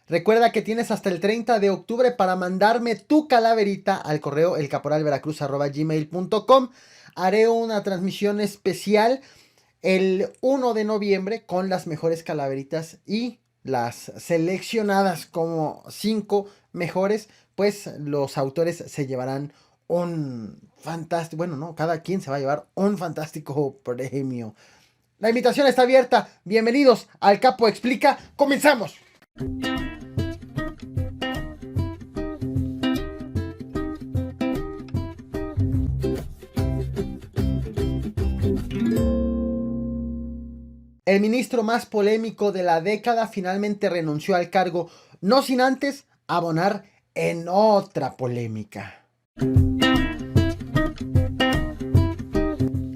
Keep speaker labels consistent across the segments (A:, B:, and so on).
A: Recuerda que tienes hasta el 30 de octubre para mandarme tu calaverita al correo elcaporalveracruz@gmail.com. Haré una transmisión especial el 1 de noviembre con las mejores calaveritas y las seleccionadas como 5 mejores, pues los autores se llevarán un fantástico, bueno, no, cada quien se va a llevar un fantástico premio. La invitación está abierta. Bienvenidos al Capo Explica. ¡Comenzamos! El ministro más polémico de la década finalmente renunció al cargo, no sin antes abonar en otra polémica.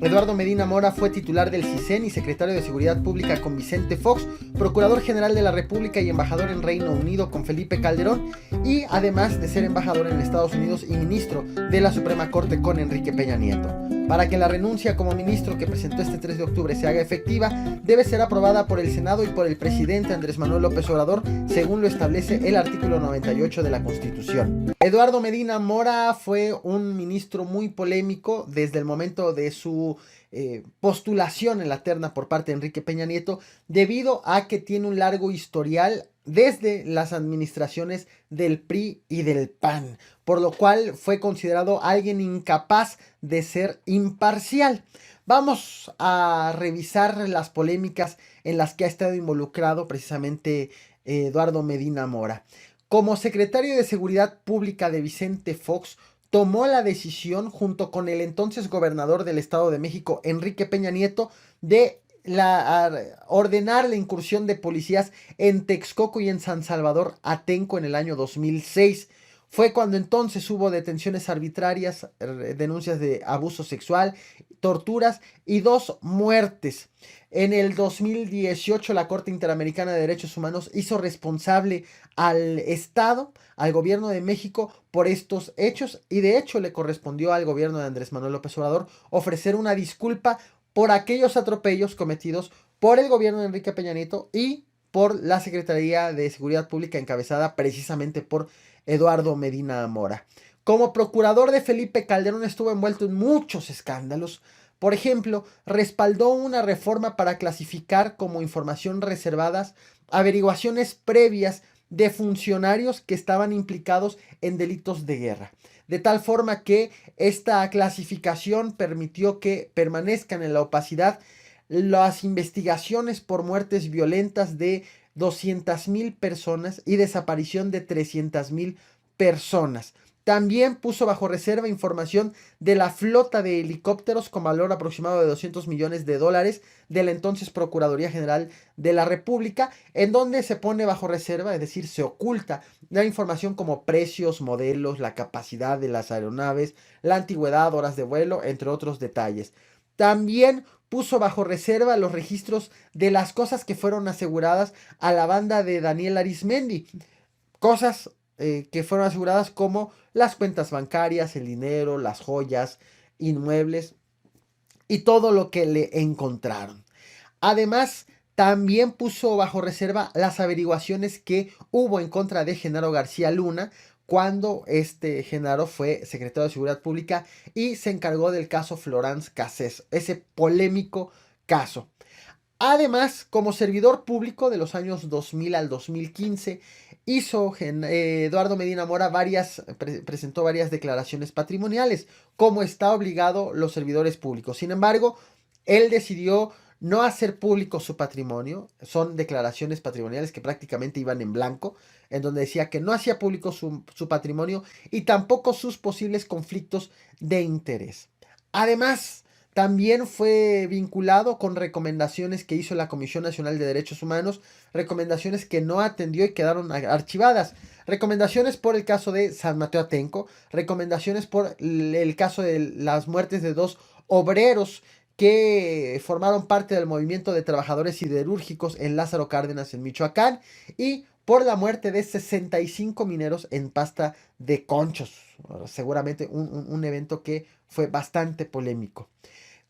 A: Eduardo Medina Mora fue titular del CISEN y secretario de Seguridad Pública con Vicente Fox, procurador general de la República y embajador en Reino Unido con Felipe Calderón, y además de ser embajador en Estados Unidos y ministro de la Suprema Corte con Enrique Peña Nieto. Para que la renuncia como ministro que presentó este 3 de octubre se haga efectiva, debe ser aprobada por el Senado y por el presidente Andrés Manuel López Obrador, según lo establece el artículo 98 de la Constitución. Eduardo Medina Mora fue un ministro muy polémico desde el momento de su postulación en la terna por parte de Enrique Peña Nieto, debido a que tiene un largo historial desde las administraciones del PRI y del PAN, por lo cual fue considerado alguien incapaz de ser imparcial. Vamos a revisar las polémicas en las que ha estado involucrado precisamente Eduardo Medina Mora. Como secretario de Seguridad Pública de Vicente Fox, tomó la decisión junto con el entonces gobernador del Estado de México, Enrique Peña Nieto, de ordenar la incursión de policías en Texcoco y en San Salvador Atenco en el año 2006. Fue cuando entonces hubo detenciones arbitrarias, denuncias de abuso sexual, torturas y 2 muertes. En el 2018 la Corte Interamericana de Derechos Humanos hizo responsable al Estado, al gobierno de México, por estos hechos, y de hecho le correspondió al gobierno de Andrés Manuel López Obrador ofrecer una disculpa por aquellos atropellos cometidos por el gobierno de Enrique Peña Nieto y por la Secretaría de Seguridad Pública encabezada precisamente por Eduardo Medina Mora. Como procurador de Felipe Calderón estuvo envuelto en muchos escándalos. Por ejemplo, respaldó una reforma para clasificar como información reservadas averiguaciones previas de funcionarios que estaban implicados en delitos de guerra. De tal forma que esta clasificación permitió que permanezcan en la opacidad las investigaciones por muertes violentas de 200,000 personas y desaparición de 300,000 personas. También puso bajo reserva información de la flota de helicópteros con valor aproximado de 200 millones de dólares de la entonces Procuraduría General de la República, en donde se pone bajo reserva, es decir, se oculta la información como precios, modelos, la capacidad de las aeronaves, la antigüedad, horas de vuelo, entre otros detalles. También puso bajo reserva los registros de las cosas que fueron aseguradas a la banda de Daniel Arismendi. Cosas que fueron aseguradas como las cuentas bancarias, el dinero, las joyas, inmuebles y todo lo que le encontraron. Además, también puso bajo reserva las averiguaciones que hubo en contra de Genaro García Luna cuando este Genaro fue secretario de Seguridad Pública y se encargó del caso Florence Cassés, ese polémico caso. Además, como servidor público de los años 2000 al 2015, hizo Eduardo Medina Mora presentó varias declaraciones patrimoniales, como está obligado los servidores públicos. Sin embargo, él decidió no hacer público su patrimonio. Son declaraciones patrimoniales que prácticamente iban en blanco, en donde decía que no hacía público su patrimonio y tampoco sus posibles conflictos de interés. Además, también fue vinculado con recomendaciones que hizo la Comisión Nacional de Derechos Humanos, recomendaciones que no atendió y quedaron archivadas. Recomendaciones por el caso de San Mateo Atenco, recomendaciones por el caso de las muertes de 2 obreros que formaron parte del movimiento de trabajadores siderúrgicos en Lázaro Cárdenas, en Michoacán, y por la muerte de 65 mineros en Pasta de Conchos. Seguramente un evento que fue bastante polémico.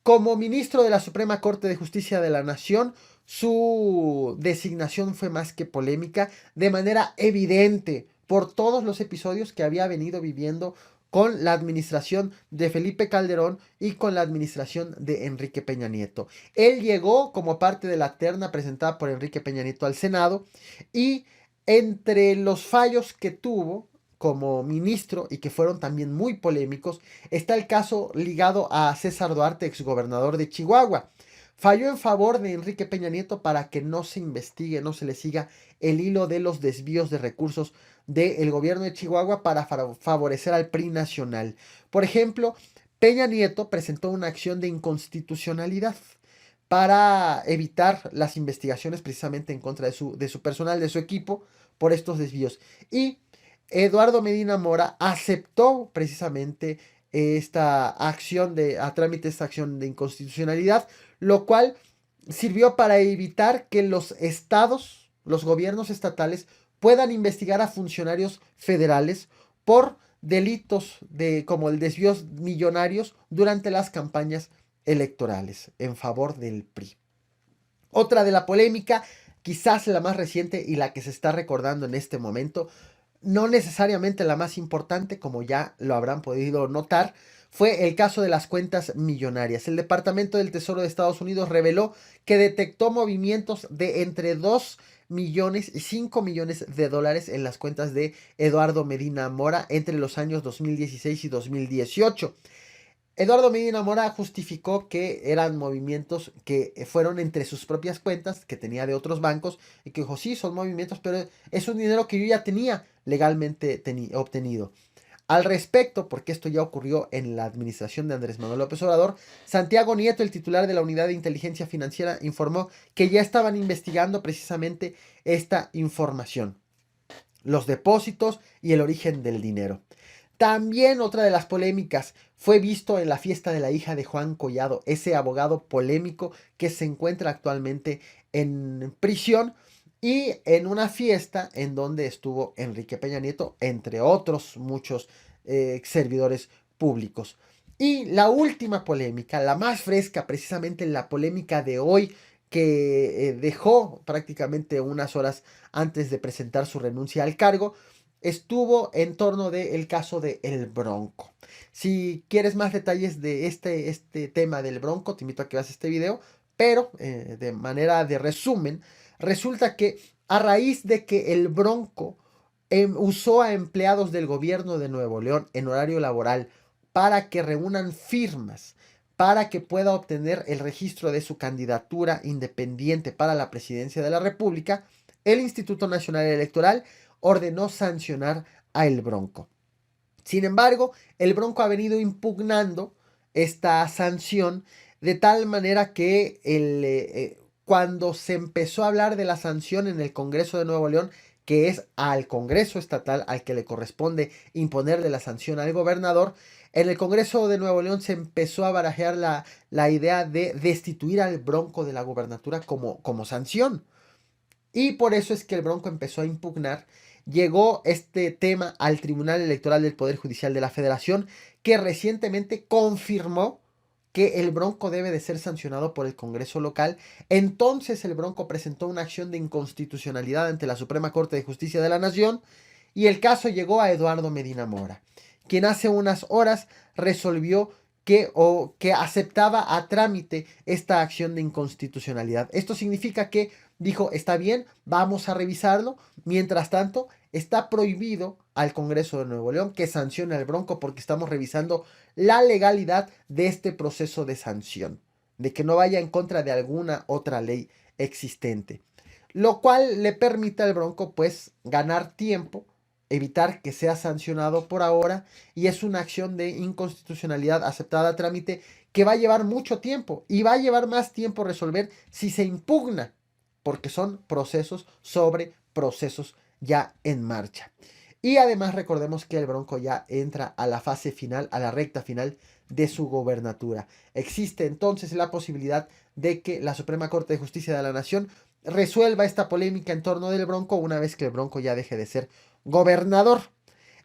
A: Como ministro de la Suprema Corte de Justicia de la Nación, Su designación fue más que polémica, de manera evidente, por todos los episodios que había venido viviendo con la administración de Felipe Calderón y con la administración de Enrique Peña Nieto. Él llegó como parte de la terna presentada por Enrique Peña Nieto al Senado, y entre los fallos que tuvo como ministro y que fueron también muy polémicos, está el caso ligado a César Duarte, exgobernador de Chihuahua. Falló en favor de Enrique Peña Nieto para que no se investigue, no se le siga el hilo de los desvíos de recursos del gobierno de Chihuahua para favorecer al PRI nacional. Por ejemplo, Peña Nieto presentó una acción de inconstitucionalidad para evitar las investigaciones precisamente en contra de su personal, de su equipo, por estos desvíos. Y Eduardo Medina Mora aceptó precisamente esta acción a trámite esta acción de inconstitucionalidad, lo cual sirvió para evitar que los estados, los gobiernos estatales, puedan investigar a funcionarios federales por delitos como el desvíos millonarios durante las campañas electorales en favor del PRI. Otra de la polémica, quizás la más reciente y la que se está recordando en este momento, no necesariamente la más importante, como ya lo habrán podido notar, fue el caso de las cuentas millonarias. El Departamento del Tesoro de Estados Unidos reveló que detectó movimientos de entre 2 millones y 5 millones de dólares en las cuentas de Eduardo Medina Mora entre los años 2016 y 2018. Eduardo Medina Mora justificó que eran movimientos que fueron entre sus propias cuentas, que tenía de otros bancos, y que dijo, sí, son movimientos, pero es un dinero que yo ya tenía legalmente obtenido. Al respecto, porque esto ya ocurrió en la administración de Andrés Manuel López Obrador, Santiago Nieto, el titular de la Unidad de Inteligencia Financiera, informó que ya estaban investigando precisamente esta información, los depósitos y el origen del dinero. También otra de las polémicas fue visto en la fiesta de la hija de Juan Collado, ese abogado polémico que se encuentra actualmente en prisión, y en una fiesta en donde estuvo Enrique Peña Nieto, entre otros muchos servidores públicos. Y la última polémica, la más fresca, precisamente la polémica de hoy, que dejó prácticamente unas horas antes de presentar su renuncia al cargo, estuvo en torno del caso de El Bronco. Si quieres más detalles de este tema del Bronco, te invito a que veas este video, pero de manera de resumen, resulta que a raíz de que El Bronco usó a empleados del gobierno de Nuevo León en horario laboral para que reúnan firmas, para que pueda obtener el registro de su candidatura independiente para la presidencia de la República, el Instituto Nacional Electoral ordenó sancionar a El Bronco. Sin embargo, El Bronco ha venido impugnando esta sanción de tal manera que cuando se empezó a hablar de la sanción en el Congreso de Nuevo León, que es al Congreso estatal al que le corresponde imponerle la sanción al gobernador, en el Congreso de Nuevo León se empezó a barajear la idea de destituir al Bronco de la gubernatura como sanción. Y por eso es que el Bronco empezó a impugnar. Llegó este tema al Tribunal Electoral del Poder Judicial de la Federación, que recientemente confirmó que el Bronco debe de ser sancionado por el Congreso local. Entonces el Bronco presentó una acción de inconstitucionalidad ante la Suprema Corte de Justicia de la Nación, y el caso llegó a Eduardo Medina Mora, quien hace unas horas resolvió que aceptaba a trámite esta acción de inconstitucionalidad. Esto significa que dijo, está bien, vamos a revisarlo. Mientras tanto, está prohibido al Congreso de Nuevo León que sancione al Bronco, porque estamos revisando la legalidad de este proceso de sanción, de que no vaya en contra de alguna otra ley existente, lo cual le permite al Bronco pues ganar tiempo, evitar que sea sancionado por ahora, y es una acción de inconstitucionalidad aceptada a trámite que va a llevar mucho tiempo, y va a llevar más tiempo resolver si se impugna, porque son procesos sobre procesos ya en marcha. Y además recordemos que el Bronco ya entra a la fase final, a la recta final de su gobernatura. Existe entonces la posibilidad de que la Suprema Corte de Justicia de la Nación resuelva esta polémica en torno del Bronco una vez que el Bronco ya deje de ser gobernador.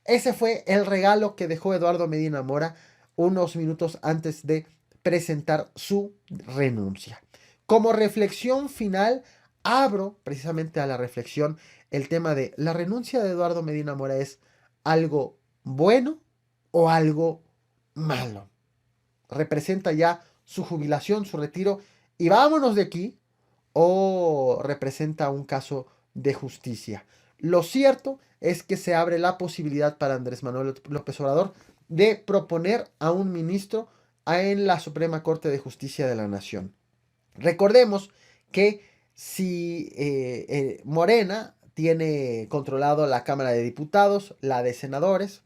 A: Ese fue el regalo que dejó Eduardo Medina Mora unos minutos antes de presentar su renuncia. Como reflexión final, abro precisamente a la reflexión el tema de la renuncia de Eduardo Medina Mora, ¿es algo bueno o algo malo? ¿Representa ya su jubilación, su retiro y vámonos de aquí, o representa un caso de justicia? Lo cierto es que se abre la posibilidad para Andrés Manuel López Obrador de proponer a un ministro en la Suprema Corte de Justicia de la Nación. Recordemos que si Morena tiene controlado la Cámara de Diputados, la de Senadores,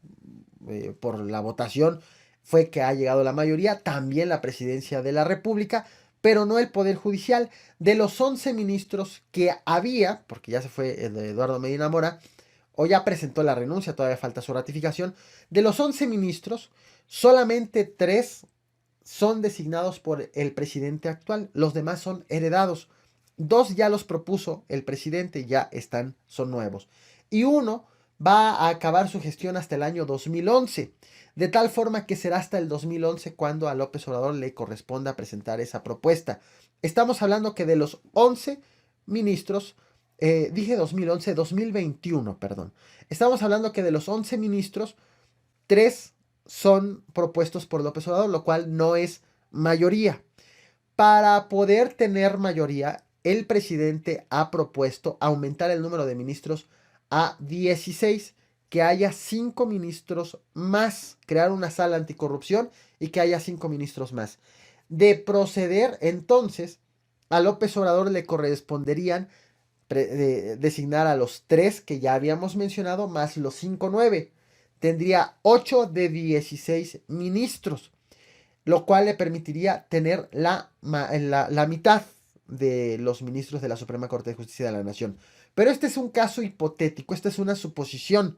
A: por la votación fue que ha llegado la mayoría, también la presidencia de la República, pero no el Poder Judicial. De los 11 ministros que había, porque ya se fue Eduardo Medina Mora, o ya presentó la renuncia, todavía falta su ratificación, de los 11 ministros, solamente 3 son designados por el presidente actual, los demás son heredados. 2 ya los propuso el presidente, ya son nuevos. Y 1 va a acabar su gestión hasta el año 2011, de tal forma que será hasta el 2011 cuando a López Obrador le corresponda presentar esa propuesta. Estamos hablando que de los 11 ministros, dije 2011, 2021, perdón. Estamos hablando que de los 11 ministros, 3 son propuestos por López Obrador, lo cual no es mayoría. Para poder tener mayoría, el presidente ha propuesto aumentar el número de ministros a 16, que haya 5 ministros más, crear una sala anticorrupción y que haya 5 ministros más. De proceder, entonces, a López Obrador le corresponderían designar a los 3 que ya habíamos mencionado, más los 5 9. Tendría 8 de 16 ministros, lo cual le permitiría tener la mitad de los ministros de la Suprema Corte de Justicia de la Nación. Pero este es un caso hipotético, esta es una suposición.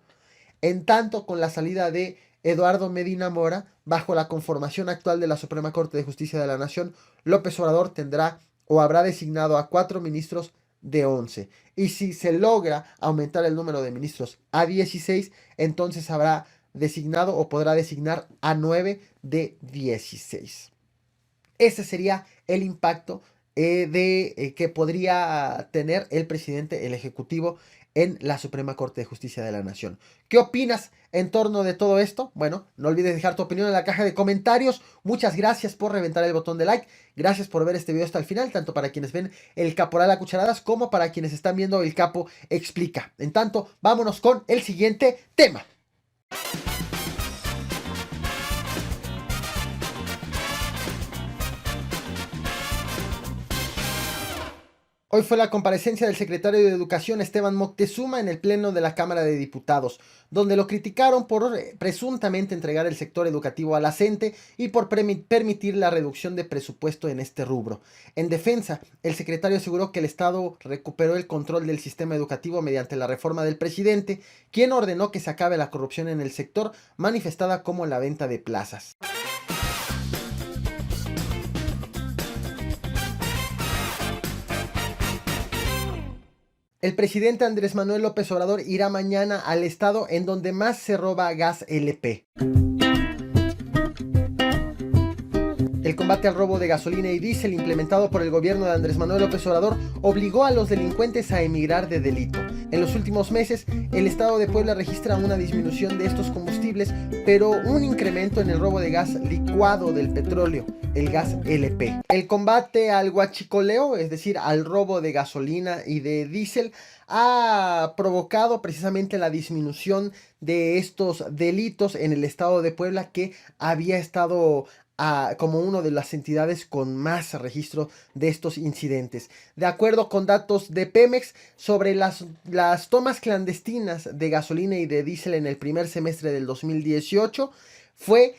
A: En tanto, con la salida de Eduardo Medina Mora, bajo la conformación actual de la Suprema Corte de Justicia de la Nación, López Obrador tendrá o habrá designado a 4 ministros de 11. Y si se logra aumentar el número de ministros a 16, entonces habrá designado o podrá designar a 9 de 16. Ese sería el impacto que podría tener el presidente, el ejecutivo, en la Suprema Corte de Justicia de la Nación. ¿Qué opinas en torno de todo esto? Bueno, no olvides dejar tu opinión en la caja de comentarios. Muchas gracias por reventar el botón de like. Gracias por ver este video hasta el final, tanto para quienes ven el Caporal a cucharadas como para quienes están viendo el Capo Explica. En tanto, vámonos con el siguiente tema. Hoy fue la comparecencia del secretario de Educación Esteban Moctezuma en el Pleno de la Cámara de Diputados, donde lo criticaron por presuntamente entregar el sector educativo a la CENTE y por permitir la reducción de presupuesto en este rubro. En defensa, el secretario aseguró que el Estado recuperó el control del sistema educativo mediante la reforma del presidente, quien ordenó que se acabe la corrupción en el sector, manifestada como la venta de plazas. El presidente Andrés Manuel López Obrador irá mañana al estado en donde más se roba gas LP. El combate al robo de gasolina y diésel implementado por el gobierno de Andrés Manuel López Obrador obligó a los delincuentes a emigrar de delito. En los últimos meses, el estado de Puebla registra una disminución de estos combustibles, pero un incremento en el robo de gas licuado del petróleo, el gas LP. El combate al huachicoleo, es decir, al robo de gasolina y de diésel, ha provocado precisamente la disminución de estos delitos en el estado de Puebla, que había estado como una de las entidades con más registro de estos incidentes. De acuerdo con datos de Pemex, sobre las tomas clandestinas de gasolina y de diésel en el primer semestre del 2018 fue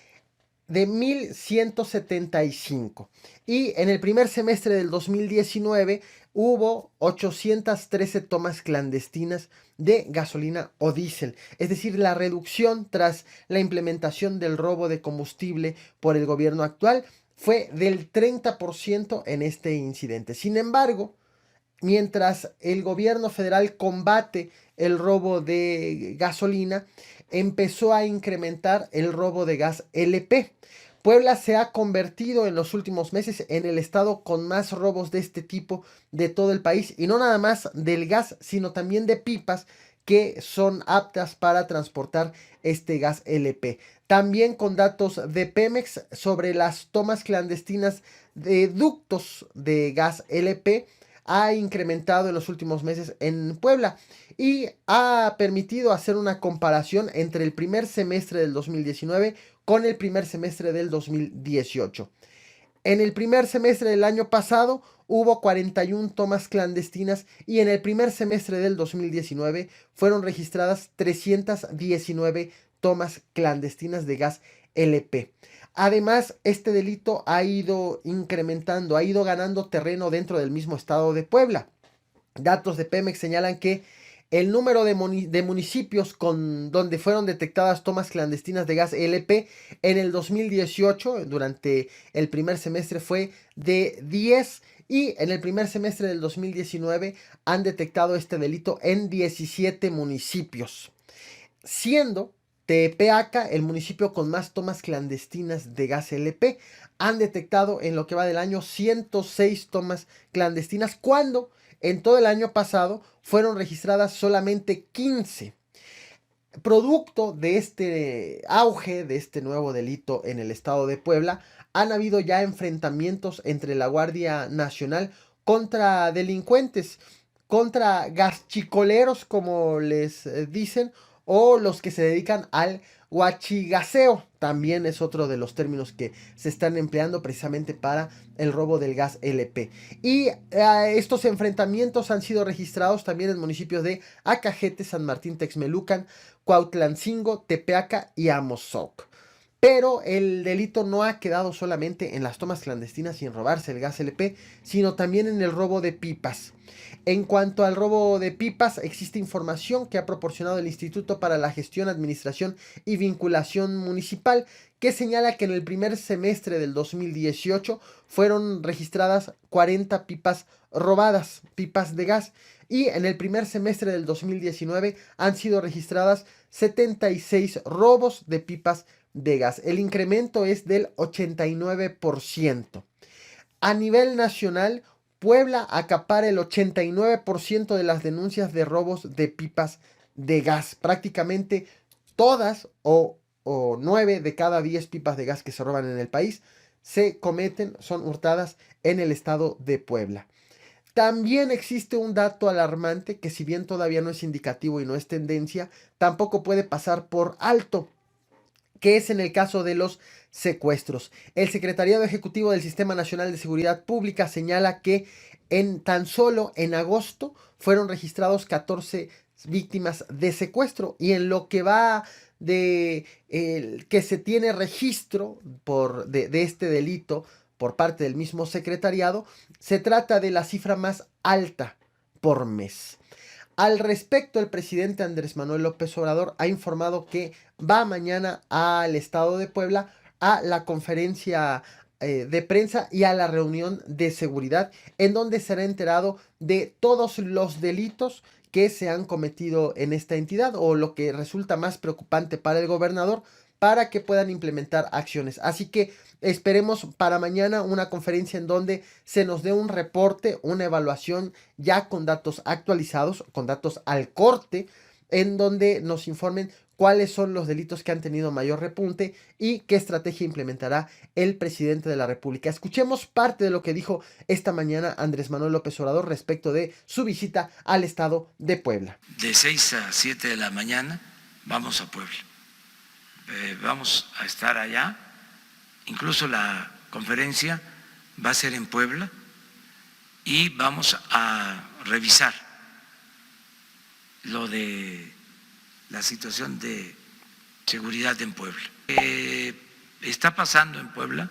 A: de 1,175, y en el primer semestre del 2019 hubo 813 tomas clandestinas de gasolina o diésel, es decir, la reducción tras la implementación del robo de combustible por el gobierno actual fue del 30% en este incidente. Sin embargo, mientras el gobierno federal combate el robo de gasolina, empezó a incrementar el robo de gas LP. Puebla se ha convertido en los últimos meses en el estado con más robos de este tipo de todo el país, y no nada más del gas, sino también de pipas que son aptas para transportar este gas LP. También con datos de Pemex sobre las tomas clandestinas de ductos de gas LP, ha incrementado en los últimos meses en Puebla y ha permitido hacer una comparación entre el primer semestre del 2019 con el primer semestre del 2018. En el primer semestre del año pasado hubo 41 tomas clandestinas y en el primer semestre del 2019 fueron registradas 319 tomas clandestinas de gas LP. Además, este delito ha ido incrementando, ha ido ganando terreno dentro del mismo estado de Puebla. Datos de Pemex señalan que el número de municipios donde fueron detectadas tomas clandestinas de gas LP en el 2018, durante el primer semestre, fue de 10, y en el primer semestre del 2019 han detectado este delito en 17 municipios, siendo Tepeaca el municipio con más tomas clandestinas de gas LP. Han detectado en lo que va del año 106 tomas clandestinas, cuando en todo el año pasado fueron registradas solamente 15. Producto de este auge, de este nuevo delito en el estado de Puebla, han habido ya enfrentamientos entre la Guardia Nacional contra delincuentes, contra gaschicoleros, como les dicen, o los que se dedican al huachigaseo. También es otro de los términos que se están empleando precisamente para el robo del gas LP. Y estos enfrentamientos han sido registrados también en municipios de Acajete, San Martín Texmelucan, Cuautlancingo, Tepeaca y Amozoc. Pero el delito no ha quedado solamente en las tomas clandestinas y en robarse el gas LP, sino también en el robo de pipas. En cuanto al robo de pipas, existe información que ha proporcionado el Instituto para la Gestión, Administración y Vinculación Municipal, que señala que en el primer semestre del 2018 fueron registradas 40 pipas robadas, pipas de gas, y en el primer semestre del 2019 han sido registradas 76 robos de pipas de gas. El incremento es del 89%. A nivel nacional, Puebla acapara el 89% de las denuncias de robos de pipas de gas. Prácticamente todas o 9 de cada 10 pipas de gas que se roban en el país son hurtadas en el estado de Puebla. También existe un dato alarmante que, si bien todavía no es indicativo y no es tendencia, tampoco puede pasar por alto, que es en el caso de los secuestros. El Secretariado Ejecutivo del Sistema Nacional de Seguridad Pública señala que tan solo en agosto fueron registrados 14 víctimas de secuestro, y en lo que va de que se tiene registro de este delito por parte del mismo secretariado, se trata de la cifra más alta por mes. Al respecto, el presidente Andrés Manuel López Obrador ha informado que va mañana al estado de Puebla a la conferencia de prensa y a la reunión de seguridad, en donde será enterado de todos los delitos que se han cometido en esta entidad, o lo que resulta más preocupante para el gobernador, para que puedan implementar acciones. Así que esperemos para mañana una conferencia en donde se nos dé un reporte, una evaluación ya con datos actualizados, con datos al corte, en donde nos informen cuáles son los delitos que han tenido mayor repunte y qué estrategia implementará el presidente de la República. Escuchemos parte de lo que dijo esta mañana Andrés Manuel López Obrador respecto de su visita al estado de Puebla.
B: De 6 a 7 de la mañana vamos a Puebla. Vamos a estar allá. Incluso la conferencia va a ser en Puebla y vamos a revisar lo de la situación de seguridad en Puebla. Está pasando en Puebla,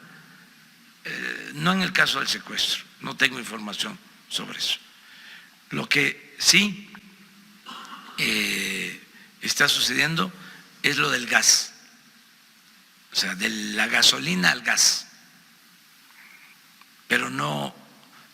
B: no en el caso del secuestro, no tengo información sobre eso. Lo que sí está sucediendo es lo del gas. O sea, de la gasolina al gas. Pero no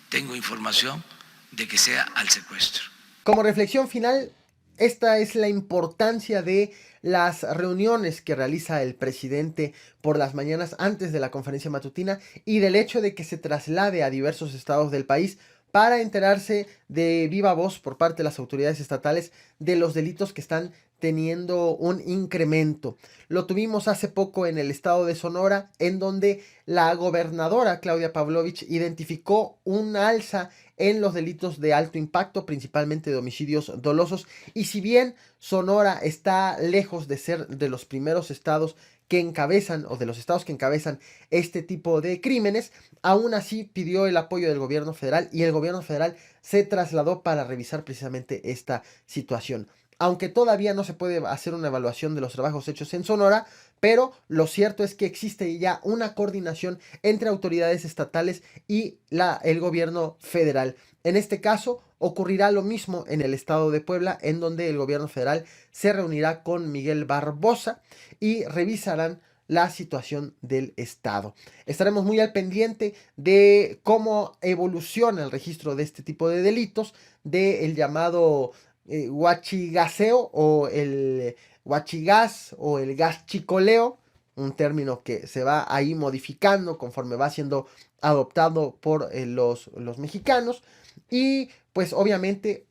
B: tengo información de que sea al secuestro.
A: Como reflexión final, Esta es la importancia de las reuniones que realiza el presidente por las mañanas antes de la conferencia matutina y del hecho de que se traslade a diversos estados del país para enterarse de viva voz por parte de las autoridades estatales de los delitos que están teniendo un incremento. Lo tuvimos hace poco en el estado de Sonora, en donde la gobernadora Claudia Pavlovich identificó un alza en los delitos de alto impacto, principalmente de homicidios dolosos, y si bien Sonora está lejos de ser de los primeros estados que encabezan o de los estados que encabezan este tipo de crímenes, aún así pidió el apoyo del gobierno federal y el gobierno federal se trasladó para revisar precisamente esta situación. Aunque todavía no se puede hacer una evaluación de los trabajos hechos en Sonora, pero lo cierto es que existe ya una coordinación entre autoridades estatales y el gobierno federal. En este caso, ocurrirá lo mismo en el estado de Puebla, en donde el gobierno federal se reunirá con Miguel Barbosa y revisarán la situación del estado. Estaremos muy al pendiente de cómo evoluciona el registro de este tipo de delitos, del llamado huachigaseo o el huachigas o el gas chicoleo, un término que se va ahí modificando conforme va siendo adoptado por los mexicanos y pues obviamente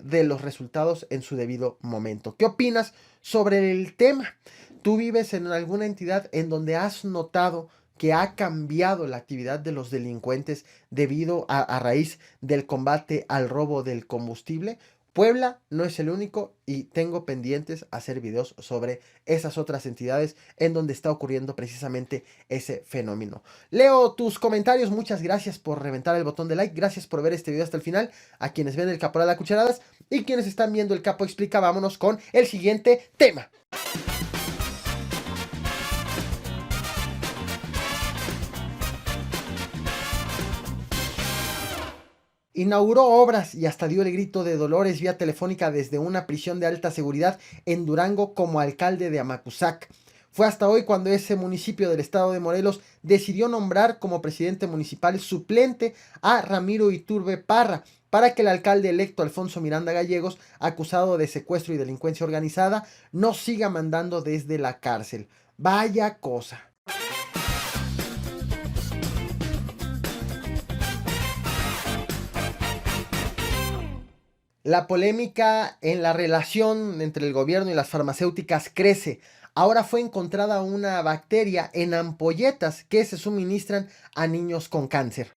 A: de los resultados en su debido momento. ¿Qué opinas sobre el tema? ¿Tú vives en alguna entidad en donde has notado que ha cambiado la actividad de los delincuentes debido a raíz del combate al robo del combustible? Puebla no es el único y tengo pendientes hacer videos sobre esas otras entidades en donde está ocurriendo precisamente ese fenómeno. Leo tus comentarios, muchas gracias por reventar el botón de like, gracias por ver este video hasta el final, a quienes ven el Caporal a cucharadas y quienes están viendo el Capo Explica. Vámonos con el siguiente tema. Inauguró obras y hasta dio el grito de dolores vía telefónica desde una prisión de alta seguridad en Durango como alcalde de Amacuzac. Fue hasta hoy cuando ese municipio del estado de Morelos decidió nombrar como presidente municipal suplente a Ramiro Iturbe Parra, para que el alcalde electo Alfonso Miranda Gallegos, acusado de secuestro y delincuencia organizada, no siga mandando desde la cárcel. Vaya cosa. La polémica en la relación entre el gobierno y las farmacéuticas crece. Ahora fue encontrada una bacteria en ampolletas que se suministran a niños con cáncer.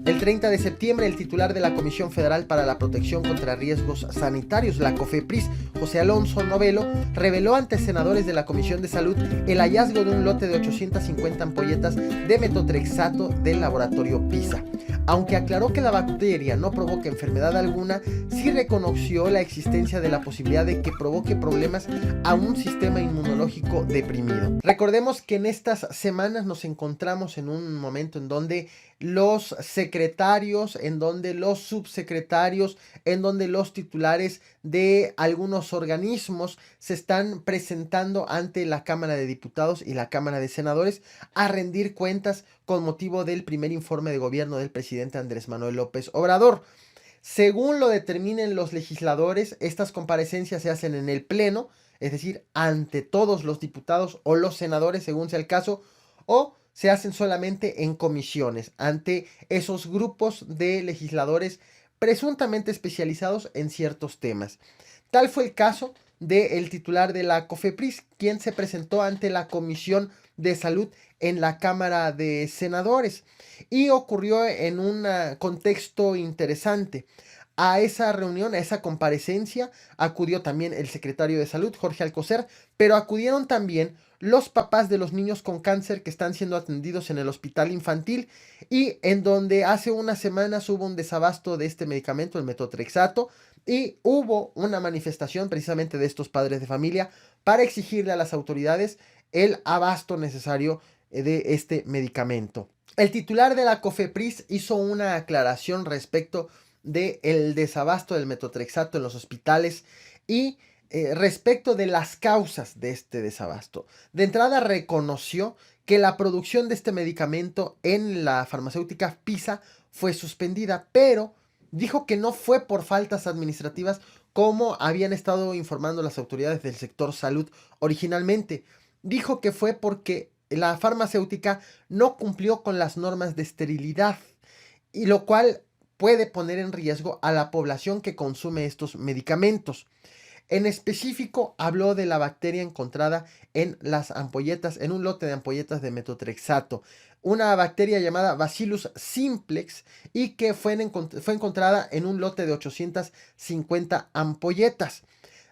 A: El 30 de septiembre, el titular de la Comisión Federal para la Protección contra Riesgos Sanitarios, la COFEPRIS, José Alonso Novelo, reveló ante senadores de la Comisión de Salud el hallazgo de un lote de 850 ampolletas de metotrexato del laboratorio PISA. Aunque aclaró que la bacteria no provoca enfermedad alguna, sí reconoció la existencia de la posibilidad de que provoque problemas a un sistema inmunológico deprimido. Recordemos que en estas semanas nos encontramos en un momento en donde los secretarios, en donde los subsecretarios, en donde los titulares de algunos organismos se están presentando ante la Cámara de Diputados y la Cámara de Senadores a rendir cuentas con motivo del primer informe de gobierno del presidente Andrés Manuel López Obrador. Según lo determinen los legisladores, estas comparecencias se hacen en el Pleno, es decir, ante todos los diputados o los senadores, según sea el caso, o se hacen solamente en comisiones, ante esos grupos de legisladores presuntamente especializados en ciertos temas. Tal fue el caso del titular de la COFEPRIS, quien se presentó ante la Comisión de Salud en la Cámara de Senadores, y ocurrió en un contexto interesante. A esa reunión, a esa comparecencia, acudió también el secretario de Salud, Jorge Alcocer, pero acudieron también los papás de los niños con cáncer que están siendo atendidos en el hospital infantil y en donde hace unas semanas hubo un desabasto de este medicamento, el metotrexato, y hubo una manifestación precisamente de estos padres de familia para exigirle a las autoridades el abasto necesario de este medicamento. El titular de la COFEPRIS hizo una aclaración respecto del desabasto del metotrexato en los hospitales y respecto de las causas de este desabasto. De entrada reconoció que la producción de este medicamento en la farmacéutica PISA fue suspendida, pero Dijo que no fue por faltas administrativas como habían estado informando las autoridades del sector salud originalmente. Dijo que fue porque la farmacéutica no cumplió con las normas de esterilidad, y lo cual puede poner en riesgo a la población que consume estos medicamentos. En específico, habló de la bacteria encontrada en las ampolletas, en un lote de ampolletas de metotrexato, una bacteria llamada Bacillus simplex, y que fue encontrada en un lote de 850 ampolletas.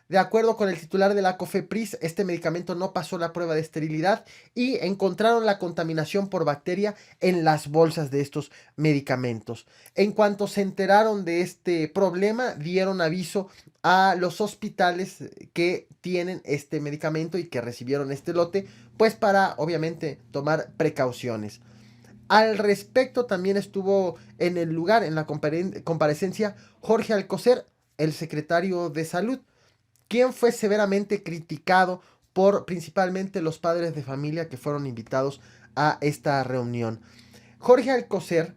A: De acuerdo con el titular de la COFEPRIS, este medicamento no pasó la prueba de esterilidad y encontraron la contaminación por bacteria en las bolsas de estos medicamentos. En cuanto se enteraron de este problema, dieron aviso a los hospitales que tienen este medicamento y que recibieron este lote, pues para obviamente tomar precauciones. Al respecto también estuvo en el lugar, en la comparecencia, Jorge Alcocer, el secretario de Salud, quien fue severamente criticado por principalmente los padres de familia que fueron invitados a esta reunión. Jorge Alcocer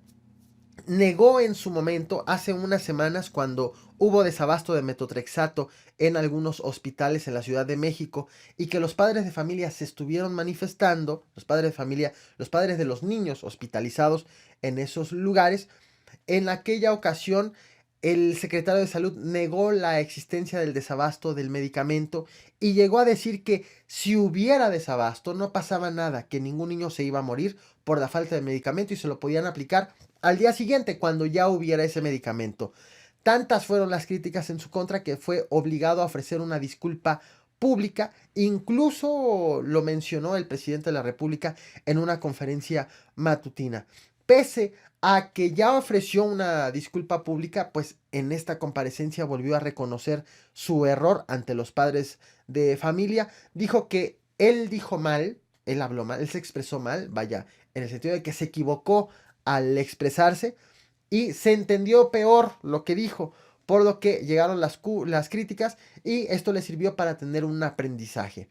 A: negó en su momento, hace unas semanas, cuando hubo desabasto de metotrexato en algunos hospitales en la Ciudad de México, y que los padres de familia se estuvieron manifestando, los padres de familia, los padres de los niños hospitalizados en esos lugares. En aquella ocasión, el secretario de Salud negó la existencia del desabasto del medicamento y llegó a decir que si hubiera desabasto no pasaba nada, que ningún niño se iba a morir por la falta de medicamento y se lo podían aplicar al día siguiente cuando ya hubiera ese medicamento. Tantas fueron las críticas en su contra que fue obligado a ofrecer una disculpa pública. Incluso lo mencionó el presidente de la República en una conferencia matutina. Pese a que ya ofreció una disculpa pública, pues en esta comparecencia volvió a reconocer su error ante los padres de familia. Dijo que él dijo mal, él habló mal, él se expresó mal, vaya, en el sentido de que se equivocó al expresarse y se entendió peor lo que dijo, por lo que llegaron las críticas y esto le sirvió para tener un aprendizaje.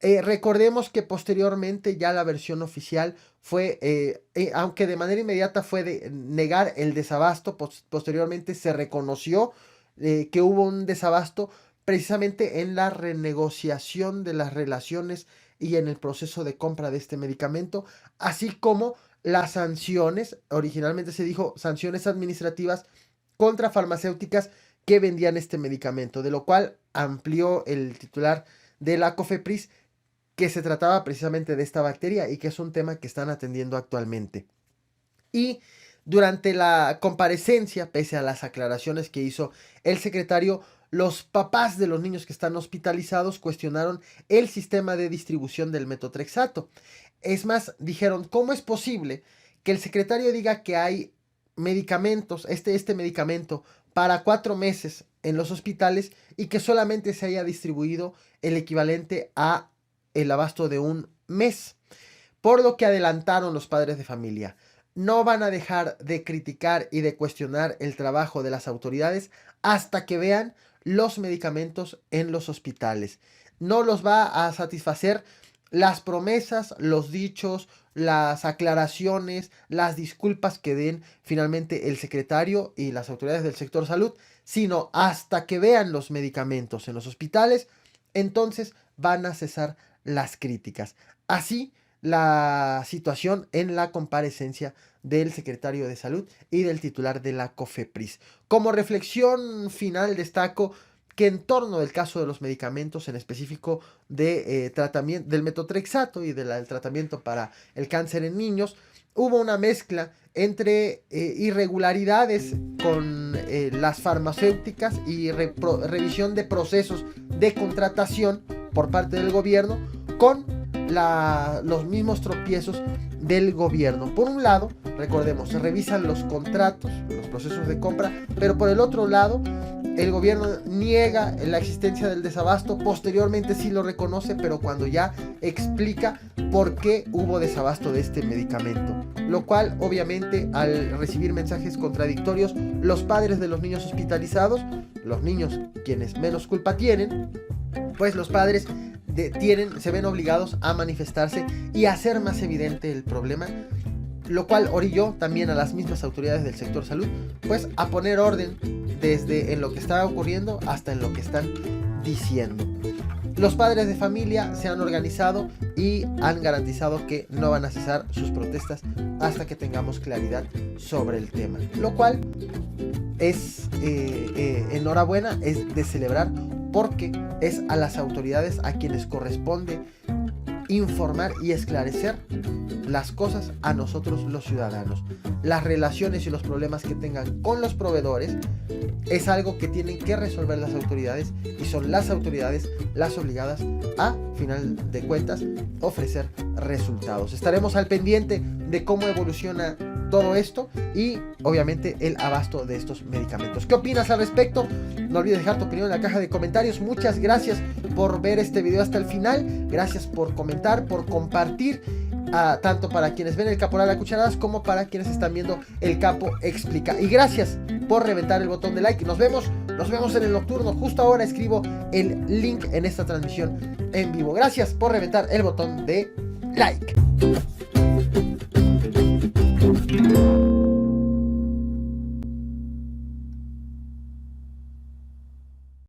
A: Recordemos que posteriormente ya la versión oficial fue, aunque de manera inmediata fue de negar el desabasto, posteriormente se reconoció que hubo un desabasto precisamente en la renegociación de las relaciones y en el proceso de compra de este medicamento, así como las sanciones. Originalmente se dijo sanciones administrativas contra farmacéuticas que vendían este medicamento, de lo cual amplió el titular de la COFEPRIS que se trataba precisamente de esta bacteria y que es un tema que están atendiendo actualmente. Y durante la comparecencia, pese a las aclaraciones que hizo el secretario, los papás de los niños que están hospitalizados cuestionaron el sistema de distribución del metotrexato. Es más, dijeron, ¿cómo es posible que el secretario diga que hay medicamentos, este medicamento para 4 meses en los hospitales y que solamente se haya distribuido el equivalente a el abasto de un mes? Por lo que adelantaron los padres de familia, no van a dejar de criticar y de cuestionar el trabajo de las autoridades hasta que vean los medicamentos en los hospitales. No los va a satisfacer las promesas, los dichos, las aclaraciones, las disculpas que den finalmente el secretario y las autoridades del sector salud, sino hasta que vean los medicamentos en los hospitales, entonces van a cesar las críticas. Así la situación en la comparecencia del secretario de Salud y del titular de la COFEPRIS. Como reflexión final destaco que en torno del caso de los medicamentos, en específico de tratamiento del metotrexato y del tratamiento para el cáncer en niños, hubo una mezcla entre irregularidades con las farmacéuticas y revisión de procesos de contratación por parte del gobierno con los mismos tropiezos del gobierno. Por un lado, recordemos, se revisan los contratos, los procesos de compra, pero por el otro lado, el gobierno niega la existencia del desabasto. Posteriormente sí lo reconoce, pero cuando ya explica por qué hubo desabasto de este medicamento. Lo cual, obviamente, al recibir mensajes contradictorios, los padres de los niños hospitalizados, los niños quienes menos culpa tienen, pues los padres se ven obligados a manifestarse y a hacer más evidente el problema, lo cual orilló también a las mismas autoridades del sector salud pues a poner orden desde en lo que estaba ocurriendo hasta en lo que están diciendo. Los padres de familia se han organizado y han garantizado que no van a cesar sus protestas hasta que tengamos claridad sobre el tema, lo cual es enhorabuena, es de celebrar, porque es a las autoridades a quienes corresponde informar y esclarecer las cosas a nosotros los ciudadanos. Las relaciones y los problemas que tengan con los proveedores es algo que tienen que resolver las autoridades, y son las autoridades las obligadas a, final de cuentas, ofrecer resultados. Estaremos al pendiente de cómo evoluciona todo esto y obviamente el abasto de estos medicamentos. ¿Qué opinas al respecto? No olvides dejar tu opinión en la caja de comentarios. Muchas gracias por ver este video hasta el final. Gracias por comentar, por compartir, tanto para quienes ven el Caporal a cucharadas como para quienes están viendo el Capo Explica. Y gracias por reventar el botón de like. Nos vemos en el nocturno. Justo ahora escribo el link en esta transmisión en vivo. Gracias por reventar el botón de like.